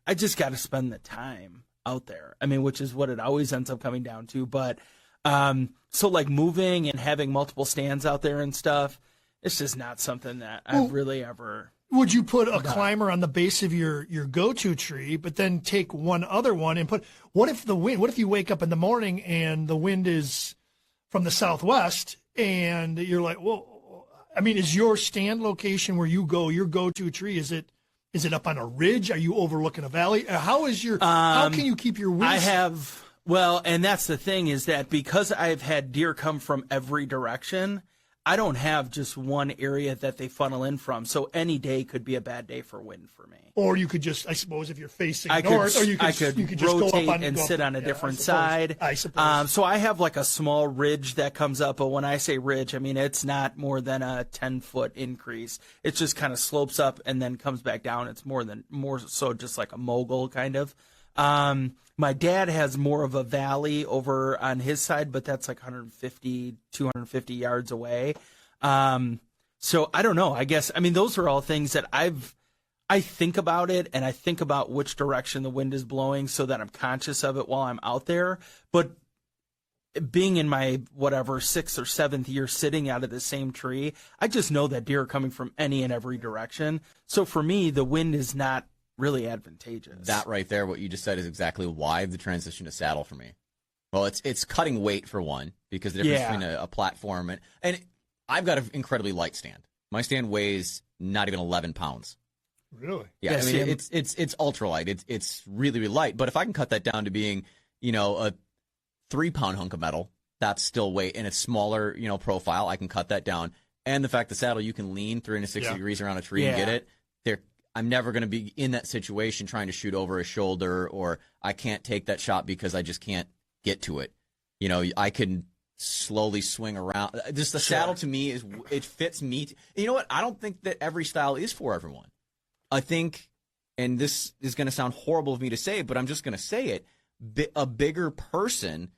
I just got to spend the time out there. I mean, which is what it always ends up coming down to. But so moving and having multiple stands out there and stuff, it's just not something that I've really ever. Would you put a climber on the base of your go-to tree, but then take one other one and what if you wake up in the morning and the wind is from the southwest and you're like, well, I mean, is your stand location where you go, your go-to tree, is it up on a ridge? Are you overlooking a valley? How can you keep your wind? And that's the thing is that because I've had deer come from every direction, I don't have just one area that they funnel in from. So any day could be a bad day for wind for me. Or you could just, I suppose, if you're facing north, or you could just rotate go up and sit on a different side. I suppose. So I have a small ridge that comes up, but when I say ridge, I mean it's not more than a 10-foot increase. It just kind of slopes up and then comes back down. It's more so just like a mogul kind of. My dad has more of a valley over on his side, but that's 150, 250 yards away. So I don't know. I guess, I mean, those are all things that I think about it, and I think about which direction the wind is blowing so that I'm conscious of it while I'm out there. But being in my, 6th or 7th year sitting out of the same tree, I just know that deer are coming from any and every direction. So for me, the wind is not really advantageous. That right there, what you just said, is exactly why the transition to saddle for me. Well, it's cutting weight for one, because the difference between a platform and I've got an incredibly light stand. My stand weighs not even 11 pounds. Really? Yeah, I mean it's ultralight. It's really, really light. But if I can cut that down to being, a 3-pound hunk of metal, that's still weight, and it's smaller, profile. I can cut that down. And the fact the saddle, you can lean 360 degrees around a tree and get it. I'm never going to be in that situation trying to shoot over a shoulder, or I can't take that shot because I just can't get to it. I can slowly swing around. Just the saddle to me it fits me. You know what? I don't think that every style is for everyone. I think, and this is going to sound horrible of me to say, but I'm just going to say it, a bigger person,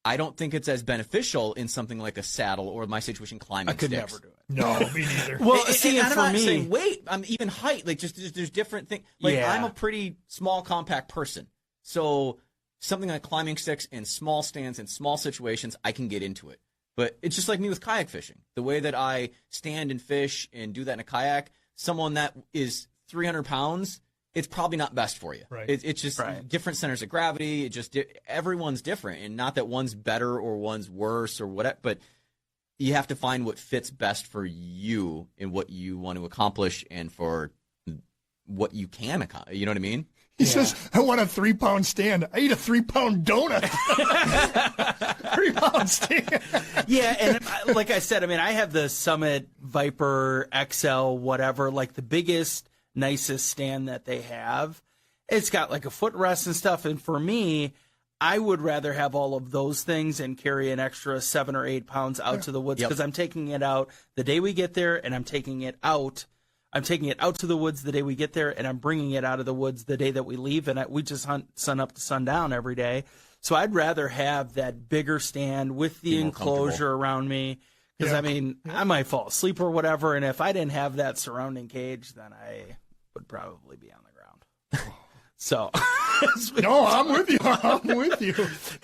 I don't think it's as beneficial in something like a saddle or my situation climbing sticks. I could never do it. No, me neither. Well, and I'm not saying weight. I'm even height. There's different things. I'm a pretty small, compact person. So something like climbing sticks and small stands in small situations, I can get into it. But it's just like me with kayak fishing. The way that I stand and fish and do that in a kayak, someone that is 300 pounds, it's probably not best for you. Right. It's just different centers of gravity. Everyone's different, and not that one's better or one's worse or whatever, but you have to find what fits best for you and what you want to accomplish and for what you can accomplish. You know what I mean? He says, I want a 3-pound stand. I eat a 3-pound donut. 3-pound stand. Yeah, and like I said, I mean, I have the Summit Viper XL, whatever, the biggest, nicest stand that they have. It's got a footrest and stuff, and for me, I would rather have all of those things and carry an extra 7 or 8 pounds out to the woods, because I'm taking it out the day we get there, and I'm taking it out to the woods the day we get there, and I'm bringing it out of the woods the day that we leave, and we just hunt sun up to sundown every day. So I'd rather have that bigger stand with the enclosure around me, because I might fall asleep or whatever, and if I didn't have that surrounding cage, then I would probably be on the ground. So, no, I'm with you. I'm with you.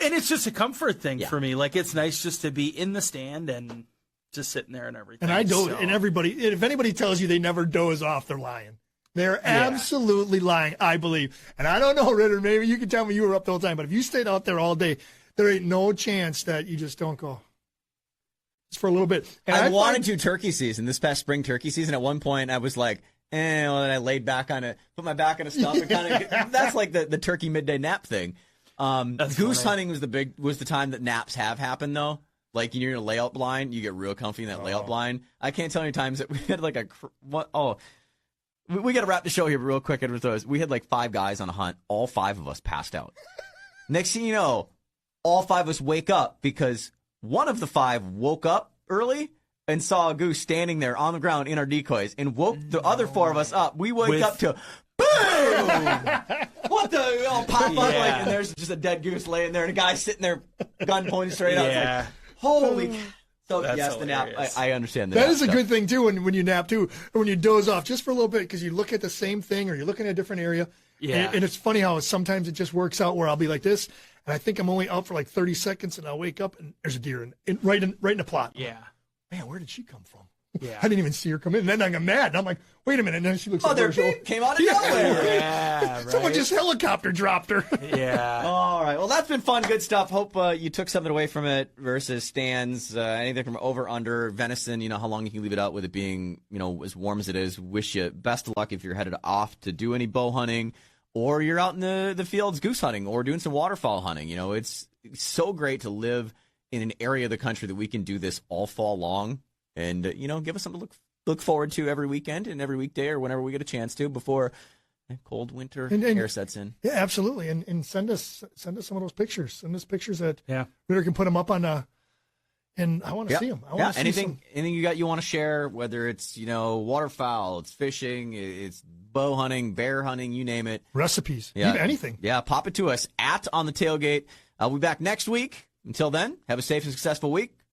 And it's just a comfort thing for me. It's nice just to be in the stand and just sitting there and everything. And I doze. And if anybody tells you they never doze off, they're lying. They're absolutely lying, I believe. And I don't know, Ritter, maybe you can tell me you were up the whole time, but if you stayed out there all day, there ain't no chance that you just don't go. just for a little bit. And I wanted to turkey season, this past spring turkey season. At one point, I was like, well, then I laid back on it, put my back on a stump, and kind of. That's like the turkey midday nap thing. Goose hunting was the time that naps have happened though. Like you're in a layout blind, you get real comfy in that layout blind. I can't tell you times that we had like we got to wrap the show here real quick. We had like 5 guys on a hunt. All 5 of us passed out. Next thing you know, all 5 of us wake up because one of the 5 woke up early and saw a goose standing there on the ground in our decoys and woke the other 4 of us up. We wake up to boom! What the? I'll pop up like, and there's just a dead goose laying there and a guy sitting there, gun pointed straight up. It's like, holy. So That's yes, hilarious. the nap. I understand that is a good thing too when you nap too, or when you doze off just for a little bit because you look at the same thing or you're looking at a different area. Yeah. And it's funny how sometimes it just works out where I'll be like this, and I think I'm only out for like 30 seconds, and I'll wake up and there's a deer right in the plot. Yeah. Man, where did she come from? Yeah. I didn't even see her come in. And then I got mad. And I'm like, wait a minute. And then she looks Mother over her shoulder. came out of nowhere. Yeah, right. Someone just helicopter dropped her. Yeah. All right. Well, that's been fun. Good stuff. Hope you took something away from it versus stands, anything from over, under, venison, how long you can leave it out with it being, as warm as it is. Wish you best of luck if you're headed off to do any bow hunting or you're out in the fields goose hunting or doing some waterfowl hunting. It's so great to live in an area of the country that we can do this all fall long and, give us something to look forward to every weekend and every weekday or whenever we get a chance to before cold winter air sets in. Yeah, absolutely. And send us some of those pictures. Send us pictures that we can put them up on and I want to see them. I want to see anything you want to share, whether it's, waterfowl, it's fishing, it's bow hunting, bear hunting, you name it. Recipes, even anything. Yeah, pop it to us at On the Tailgate. We'll be back next week. Until then, have a safe and successful week.